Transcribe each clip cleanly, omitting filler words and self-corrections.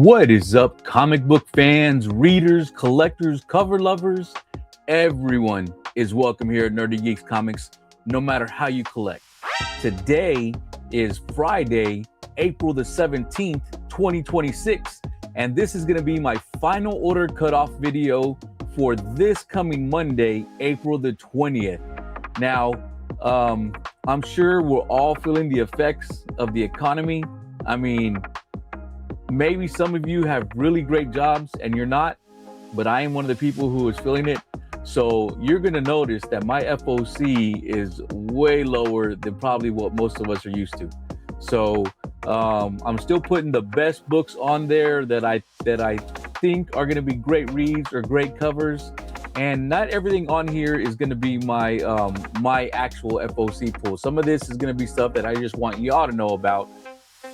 What is up, comic book fans, readers, collectors, cover lovers? Everyone is welcome here at Nerdy Geeks Comics, no matter how you collect. Today is Friday, April the 17th, 2026, and this is going to be my final order cutoff video for this coming Monday, April the 20th. Now, I'm sure we're all feeling the effects of the economy. I mean, maybe some of you have really great jobs and you're not, but I am one of the people who is feeling it. So you're going to notice that my FOC is way lower than probably what most of us are used to. So I'm still putting the best books on there that I think are going to be great reads or great covers. And not everything on here is going to be my my actual FOC pool. Some of this is going to be stuff that I just want y'all to know about.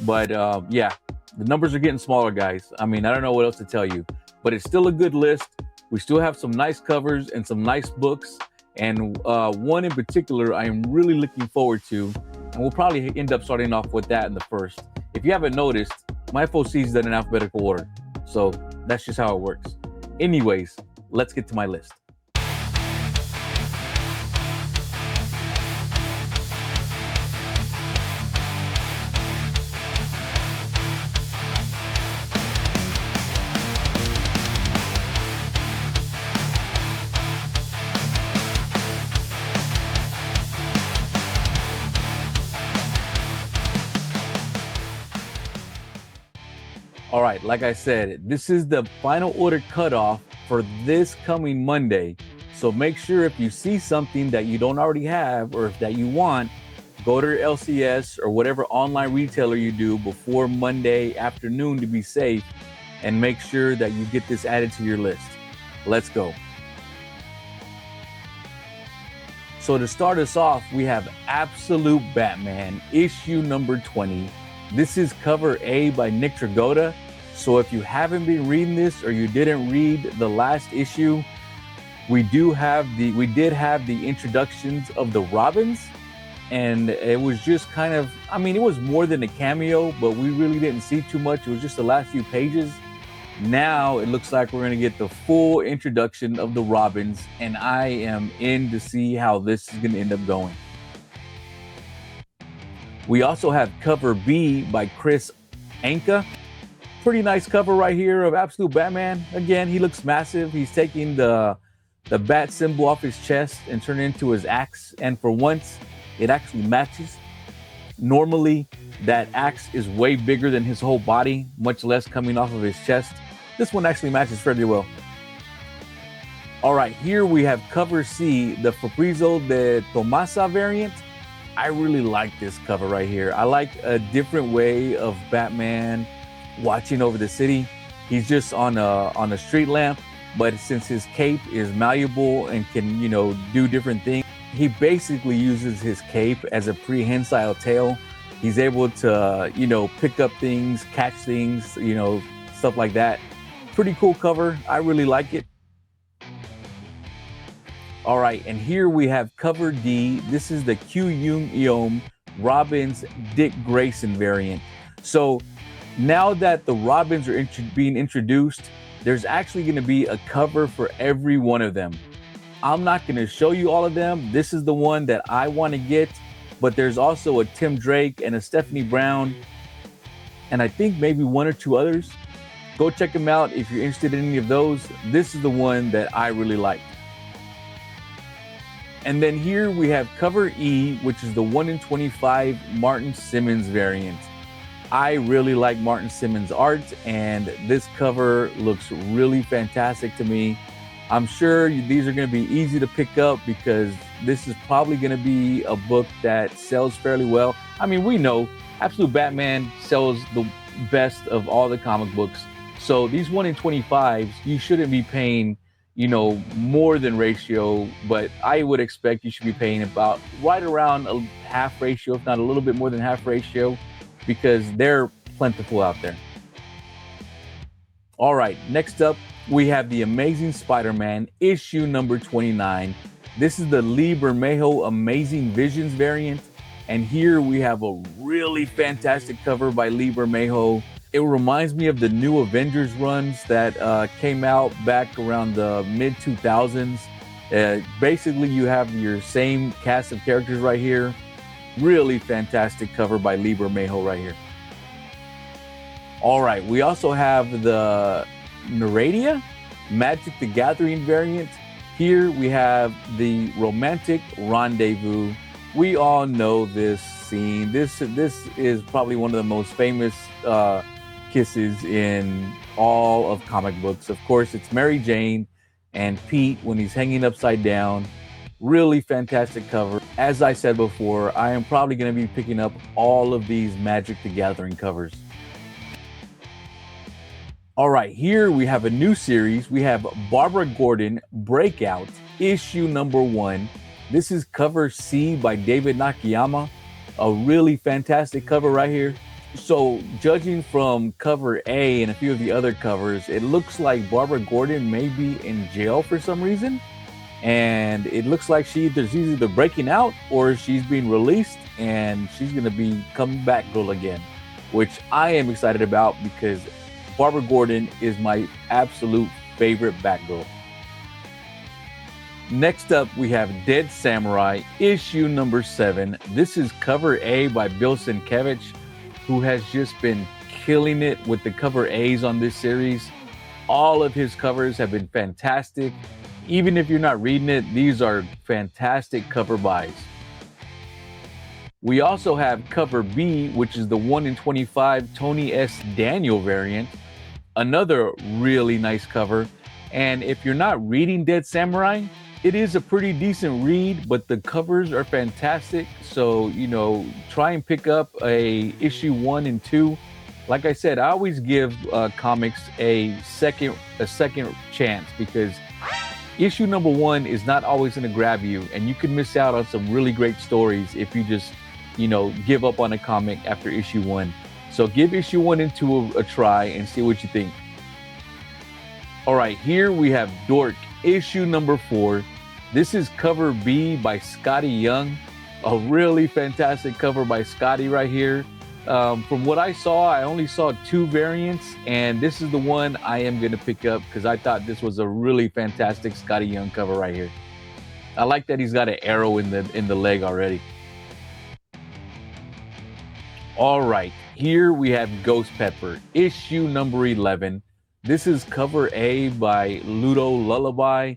But yeah. The numbers are getting smaller, guys. I mean, I don't know what else to tell you, but it's still a good list. We still have some nice covers and some nice books. And one in particular, I am really looking forward to. And we'll probably end up starting off with that in the first. If you haven't noticed, my FOC is done in alphabetical order. So that's just how it works. Anyways, let's get to my list. All right, like I said, this is the final order cutoff for this coming Monday. So make sure if you see something that you don't already have or if that you want, go to your LCS or whatever online retailer you do before Monday afternoon to be safe and make sure that you get this added to your list. Let's go. So to start us off, we have Absolute Batman, issue number 20. This is cover A by Nick Dragotta. So if you haven't been reading this or you didn't read the last issue, we did have the introductions of the Robins, and it was just kind of, I mean, it was more than a cameo, but we really didn't see too much. It was just the last few pages. Now it looks like we're going to get the full introduction of the Robins, and I am in to see how this is going to end up going. We also have cover B by Chris Anka. Pretty nice cover right here of Absolute Batman. Again, he looks massive. He's taking the bat symbol off his chest and turning it into his axe. And for once, it actually matches. Normally, that axe is way bigger than his whole body, much less coming off of his chest. This one actually matches fairly well. All right, here we have cover C, the Fabrizio de Tomasa variant. I really like this cover right here. I like a different way of Batman watching over the city. He's just on a street lamp, but since his cape is malleable and can, you know, do different things, he basically uses his cape as a prehensile tail. He's able to, you know, pick up things, catch things, you know, stuff like that. Pretty cool cover. I really like it. All right, and here we have cover D. This is the Q Young Eom Robins Dick Grayson variant. So now that the Robins are being introduced, there's actually going to be a cover for every one of them. I'm not going to show you all of them. This is the one that I want to get, but there's also a Tim Drake and a Stephanie Brown, and I think maybe one or two others. Go check them out if you're interested in any of those. This is the one that I really like. And then here we have cover E, which is the 1 in 25 Martin Simmons variant. I really like Martin Simmons' art, and this cover looks really fantastic to me. I'm sure these are going to be easy to pick up because this is probably going to be a book that sells fairly well. I mean, we know Absolute Batman sells the best of all the comic books. So these 1 in 25s, you shouldn't be paying, you know, more than ratio, but I would expect you should be paying about right around a half ratio, if not a little bit more than half ratio, because they're plentiful out there. All right, next up, we have the Amazing Spider-Man issue number 29. This is the Lee Bermejo Amazing Visions variant. And here we have a really fantastic cover by Lee Bermejo. It reminds me of the new Avengers runs that came out back around the mid 2000s. Basically, you have your same cast of characters right here. Really fantastic cover by Libra Mejo right here. All right, we also have the Neradia Magic the Gathering variant. Here we have the Romantic Rendezvous. We all know this scene. This is probably one of the most famous kisses in all of comic books. Of course, it's Mary Jane and Pete when he's hanging upside down. Really fantastic cover. As I said before, I am probably going to be picking up all of these Magic the Gathering covers. All right, here we have a new series. We have Barbara Gordon Breakout, issue number 1. This is cover C by David Nakayama. A really fantastic cover right here. So judging from cover A and a few of the other covers, it looks like Barbara Gordon may be in jail for some reason. And it looks like she's either breaking out or she's being released and she's going to be coming back girl again, which I am excited about because Barbara Gordon is my absolute favorite Batgirl. Next up, we have Dead Samurai, issue number 7. This is cover A by Bill Sienkiewicz, who has just been killing it with the cover A's on this series. All of his covers have been fantastic. Even if you're not reading it, these are fantastic cover buys. We also have cover B, which is the 1 in 25 Tony S. Daniel variant. Another really nice cover. And if you're not reading Dead Samurai, it is a pretty decent read, but the covers are fantastic. So, try and pick up a issue 1 and 2. Like I said, I always give comics a second chance because issue number 1 is not always going to grab you, and you can miss out on some really great stories if you just, give up on a comic after issue 1. So give issue 1 and 2 a try and see what you think. All right, here we have Dork, issue number 4. This is cover B by Scotty Young. A really fantastic cover by Scotty right here. From what I saw, I only saw 2 variants, and this is the one I am going to pick up because I thought this was a really fantastic Scotty Young cover right here. I like that he's got an arrow in the leg already. All right, here we have Ghost Pepper, issue number 11. This is cover A by Ludo Lullaby.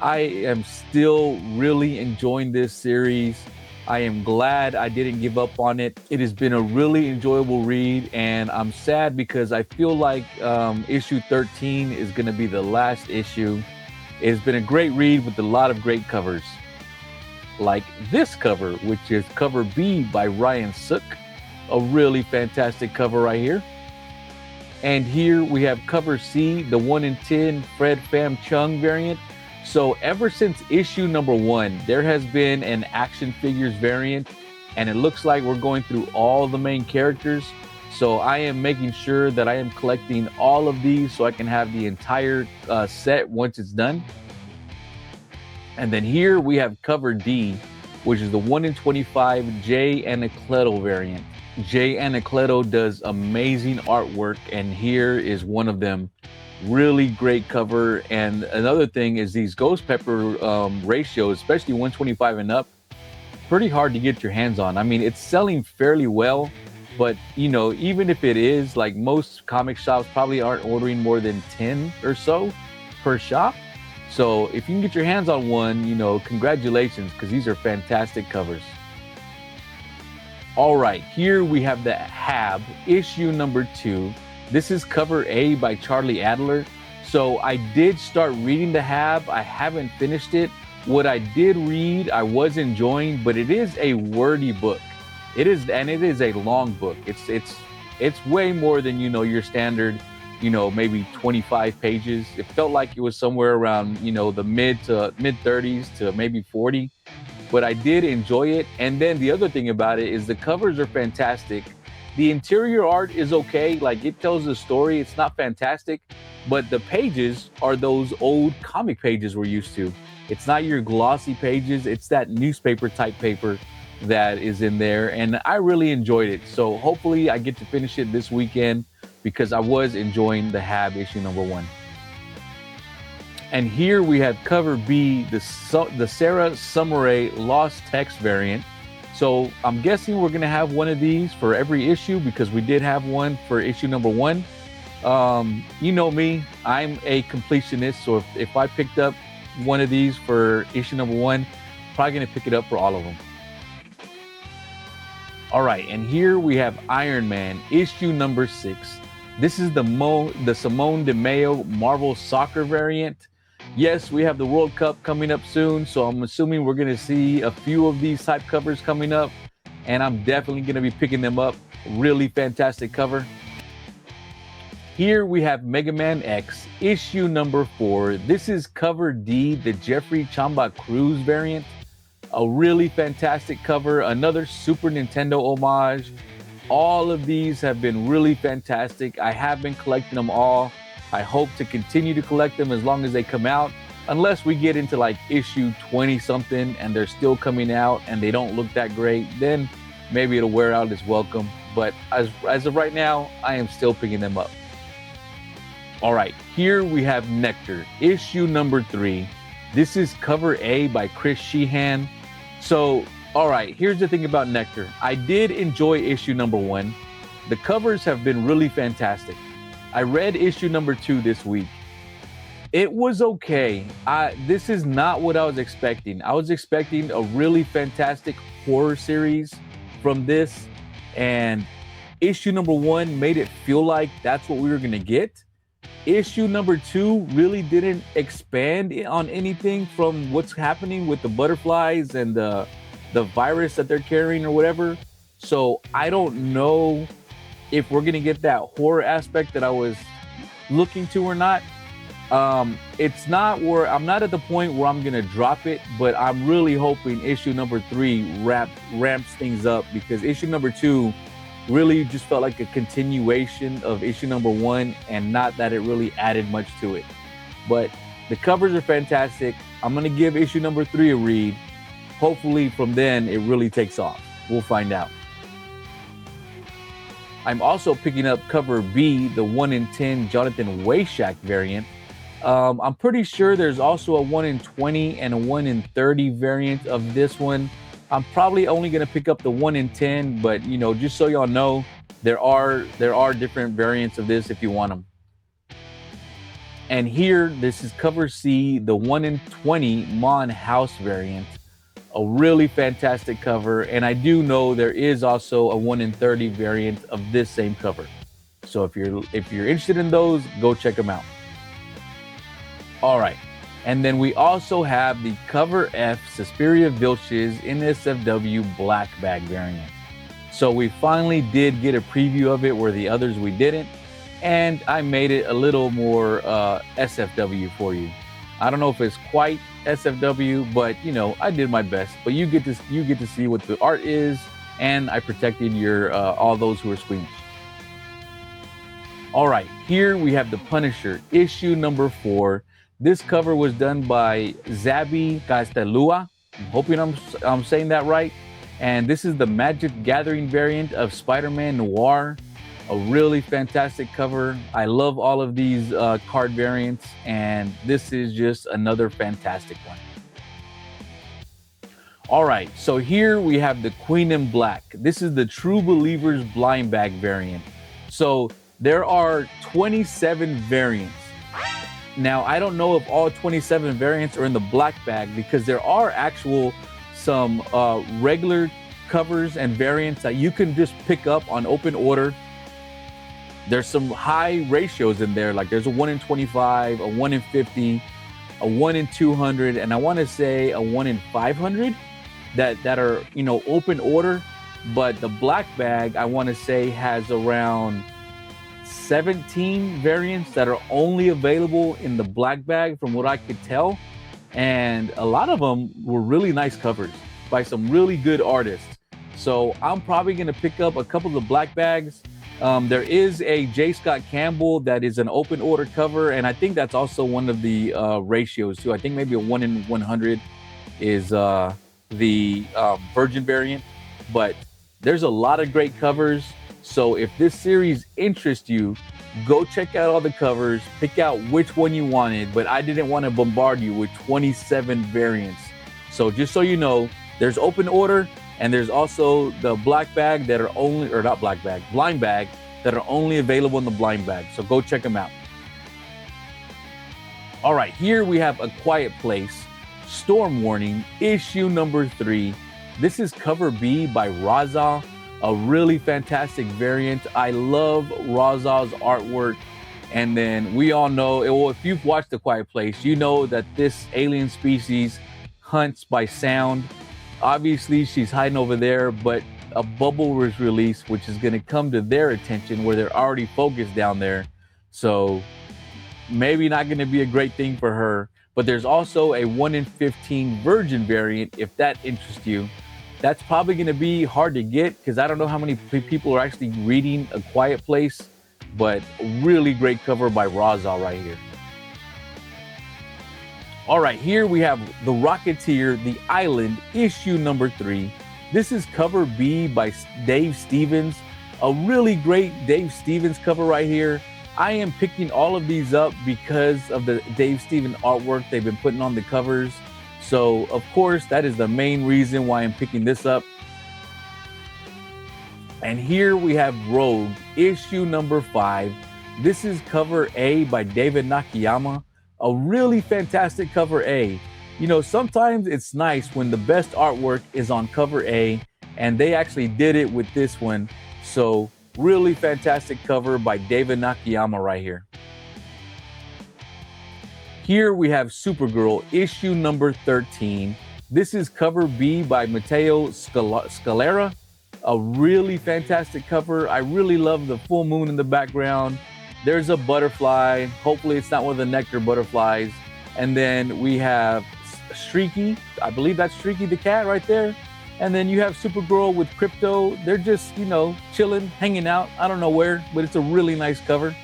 I am still really enjoying this series. I am glad I didn't give up on it. It has been a really enjoyable read, and I'm sad because I feel like issue 13 is going to be the last issue. It has been a great read with a lot of great covers. Like this cover, which is cover B by Ryan Sook. A really fantastic cover right here. And here we have cover C, the 1 in 10 Fred Pham Chung variant. So ever since issue number 1, there has been an action figures variant, and it looks like we're going through all the main characters. So I am making sure that I am collecting all of these so I can have the entire set once it's done. And then here we have cover D, which is the 1 in 25 Jay Anacleto variant. Jay Anacleto does amazing artwork, and here is one of them. Really great cover. And another thing is these Ghost Pepper ratios, especially 125 and up, pretty hard to get your hands on. I mean, it's selling fairly well, but even if it is, like most comic shops probably aren't ordering more than 10 or so per shop. So if you can get your hands on one, congratulations, because these are fantastic covers. All right, here we have the Hab, issue number 2. This is cover A by Charlie Adler. So I did start reading the Hab. I haven't finished it. What I did read, I was enjoying, but it is a wordy book. It is a long book. It's way more than your standard, maybe 25 pages. It felt like it was somewhere around the mid 30s to maybe 40. But I did enjoy it. And then the other thing about it is the covers are fantastic. The interior art is okay. Like, it tells the story. It's not fantastic, but the pages are those old comic pages we're used to. It's not your glossy pages. It's that newspaper type paper that is in there. And I really enjoyed it. So hopefully I get to finish it this weekend. because I was enjoying the Hab issue number 1. And here we have cover B, the Sarah Summeray Lost Text variant. So I'm guessing we're going to have one of these for every issue, because we did have one for issue number 1. You know me, I'm a completionist. So if I picked up one of these for issue number 1, probably going to pick it up for all of them. All right, and here we have Iron Man issue number 6. This is the Simone DeMeo Marvel Soccer variant. Yes, we have the World Cup coming up soon, so I'm assuming we're going to see a few of these type covers coming up, and I'm definitely going to be picking them up. Really fantastic cover. Here we have Mega Man X issue number 4. This is cover D, the Jeffrey Chamba Cruz variant. A really fantastic cover, another Super Nintendo homage. All of these have been really fantastic. I have been collecting them all. I hope to continue to collect them as long as they come out, unless we get into like issue 20 something and they're still coming out and they don't look that great, then maybe it'll wear out its welcome. But as of right now, I am still picking them up. All right, here we have Nectar issue number 3. This is cover A by Chris Sheehan. So, all right, here's the thing about Nectar. I did enjoy issue number 1. The covers have been really fantastic. I read issue number 2 this week. It was okay. This is not what I was expecting. I was expecting a really fantastic horror series from this, and issue number 1 made it feel like that's what we were gonna get. Issue number 2 really didn't expand on anything from what's happening with the butterflies and the virus that they're carrying or whatever. So I don't know if we're gonna get that horror aspect that I was looking to or not. It's not where I'm not at the point where I'm gonna drop it, but I'm really hoping issue number 3 ramps things up, because issue number 2 really just felt like a continuation of issue number 1, and not that it really added much to it. But the covers are fantastic. I'm gonna give issue number 3 a read. Hopefully from then it really takes off. We'll find out. I'm also picking up cover B, the 1 in 10 Jonathan Wayshak variant. I'm pretty sure there's also a 1 in 20 and a 1 in 30 variant of this one. I'm probably only going to pick up the 1 in 10, but you know, just so y'all know, there are different variants of this if you want them. And here, this is cover C, the 1 in 20 Mon House variant. A really fantastic cover, and I do know there is also a 1 in 30 variant of this same cover. So if you're interested in those, go check them out. All right. And then we also have the cover F Suspiria Vilches NSFW Black Bag variant. So we finally did get a preview of it where the others we didn't. And I made it a little more SFW for you. I don't know if it's quite SFW, but you know, I did my best. But you get to see what the art is, and I protected your all those who are squeamish. All right, here we have the Punisher issue number 4. This cover was done by Zabi Castelua. I'm hoping I'm saying that right. And this is the Magic Gathering variant of Spider-Man Noir. A really fantastic cover. I love all of these card variants, and this is just another fantastic one. All right, so here we have the Queen in Black. This is the True Believers blind bag variant. So there are 27 variants. Now, I don't know if all 27 variants are in the black bag, because there are some regular covers and variants that you can just pick up on open order. There's some high ratios in there, like there's a 1 in 25, a 1 in 50, a 1 in 200, and I want to say a 1 in 500 that are, you know, open order. But the black bag, I want to say, has around 17 variants that are only available in the black bag from what I could tell. And a lot of them were really nice covers by some really good artists. So I'm probably going to pick up a couple of the black bags. There is a J. Scott Campbell that is an open order cover, and I think that's also one of the ratios too. I think maybe a 1 in 100 is the Virgin variant. But there's a lot of great covers. So if this series interests you, go check out all the covers, pick out which one you wanted, but I didn't want to bombard you with 27 variants. So just so you know, there's open order, and there's also the black bag that are only, or not black bag, blind bag, that are only available in the blind bag. So go check them out. All right, here we have A Quiet Place, Storm Warning, issue number 3. This is cover B by Raza, a really fantastic variant. I love Raza's artwork. And then we all know, well, if you've watched A Quiet Place, you know that this alien species hunts by sound. Obviously, she's hiding over there, but a bubble was released, which is going to come to their attention where they're already focused down there. So maybe not going to be a great thing for her. But there's also a 1 in 15 virgin variant, if that interests you. That's probably going to be hard to get because I don't know how many people are actually reading A Quiet Place, but really great cover by Raza right here. All right, here we have The Rocketeer, The Island, issue number 3. This is cover B by Dave Stevens, a really great Dave Stevens cover right here. I am picking all of these up because of the Dave Stevens artwork they've been putting on the covers. So, of course, that is the main reason why I'm picking this up. And here we have Rogue, issue number 5. This is cover A by David Nakayama, a really fantastic cover A. You know, sometimes it's nice when the best artwork is on cover A, and they actually did it with this one. So, really fantastic cover by David Nakayama right here. Here we have Supergirl, issue number 13. This is cover B by Matteo Scalera, a really fantastic cover. I really love the full moon in the background. There's a butterfly. Hopefully it's not one of the nectar butterflies. And then we have Streaky. I believe that's Streaky the cat right there. And then you have Supergirl with Crypto. They're just, you know, chilling, hanging out. I don't know where, but it's a really nice cover.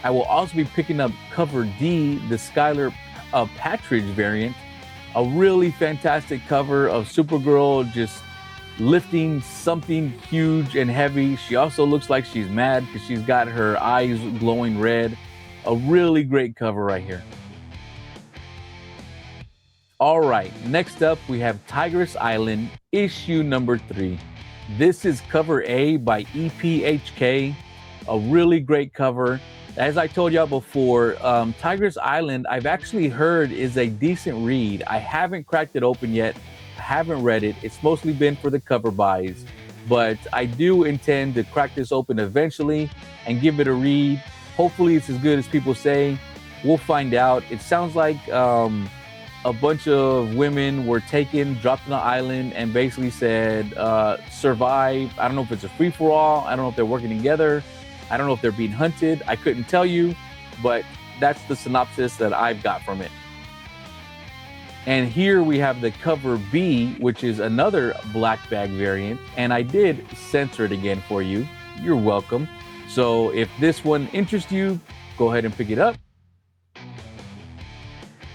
I will also be picking up cover D, the Skylar Patridge variant. A really fantastic cover of Supergirl just lifting something huge and heavy. She also looks like she's mad because she's got her eyes glowing red. A really great cover right here. All right, next up we have Tigress Island, issue number 3. This is cover A by EPHK, a really great cover. As I told y'all before, Tigress Island, I've actually heard is a decent read. I haven't cracked it open yet. I haven't read it. It's mostly been for the cover buys, but I do intend to crack this open eventually and give it a read. Hopefully it's as good as people say. We'll find out. It sounds like a bunch of women were taken, dropped on an island, and basically said, survive. I don't know if it's a free-for-all. I don't know if they're working together. I don't know if they're being hunted. I couldn't tell you, but that's the synopsis that I've got from it. And here we have the cover B, which is another black bag variant. And I did censor it again for you. You're welcome. So if this one interests you, go ahead and pick it up.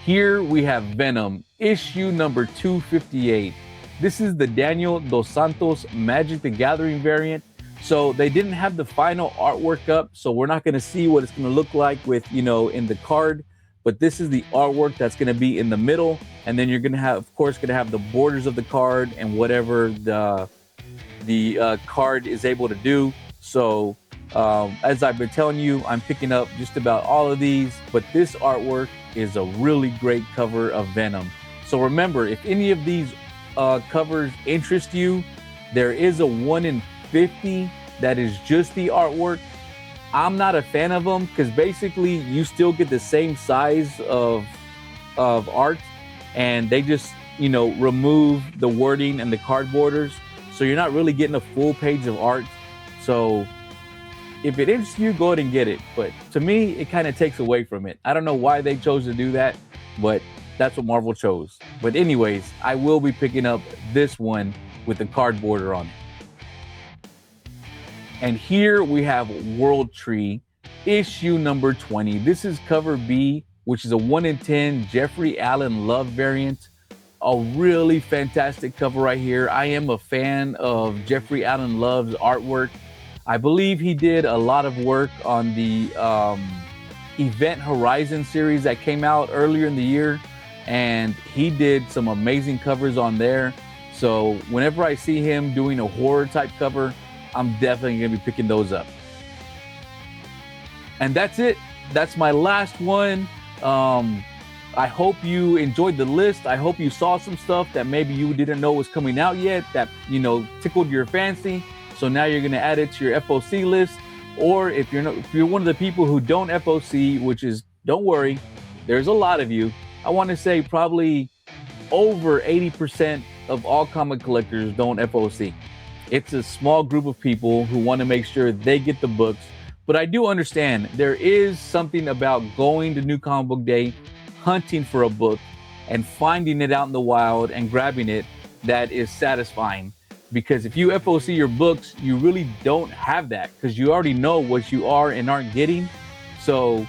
Here we have Venom, issue number 258. This is the Daniel Dos Santos Magic the Gathering variant. So they didn't have the final artwork up, so we're not going to see what it's going to look like with, you know, in the card. But this is the artwork that's going to be in the middle, and then you're going to have, of course, going to have the borders of the card and whatever the card is able to do. So as I've been telling you, I'm picking up just about all of these, but this artwork is a really great cover of Venom. So remember, if any of these covers interest you, there is a 1 in 50 that is just the artwork. I'm not a fan of them because basically you still get the same size of art, and they just, you know, remove the wording and the card borders, so you're not really getting a full page of art. So if it interests you, go ahead and get it. But to me, it kind of takes away from it. I don't know why they chose to do that, but that's what Marvel chose. But anyways, I will be picking up this one with the card border on it. And here we have World Tree, issue number 20. This is cover B, which is a 1 in 10 Jeffrey Allen Love variant. a really fantastic cover right here. I am a fan of Jeffrey Allen Love's artwork. I believe he did a lot of work on the Event Horizon series that came out earlier in the year, and he did some amazing covers on there. So whenever I see him doing a horror type cover, I'm definitely gonna be picking those up. And that's it. That's my last one. I hope you enjoyed the list. I hope you saw some stuff that maybe you didn't know was coming out yet that, tickled your fancy. So now you're going to add it to your FOC list. Or if you're one of the people who don't FOC, which is, don't worry, there's a lot of you. I want to say probably over 80% of all comic collectors don't FOC. It's a small group of people who want to make sure they get the books. But I do understand there is something about going to New Comic Book Day, hunting for a book, and finding it out in the wild and grabbing it that is satisfying. Because if you FOC your books, you really don't have that because you already know what you are and aren't getting. So,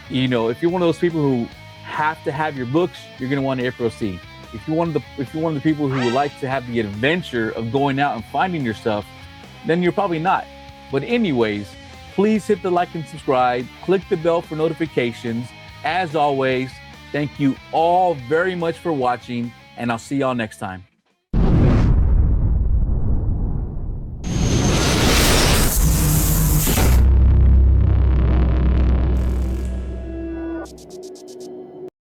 if you're one of those people who have to have your books, you're going to want to FOC. If you're one of the people who would like to have the adventure of going out and finding your stuff, then you're probably not. But anyways, please hit the like and subscribe, click the bell for notifications. As always, thank you all very much for watching, and I'll see y'all next time.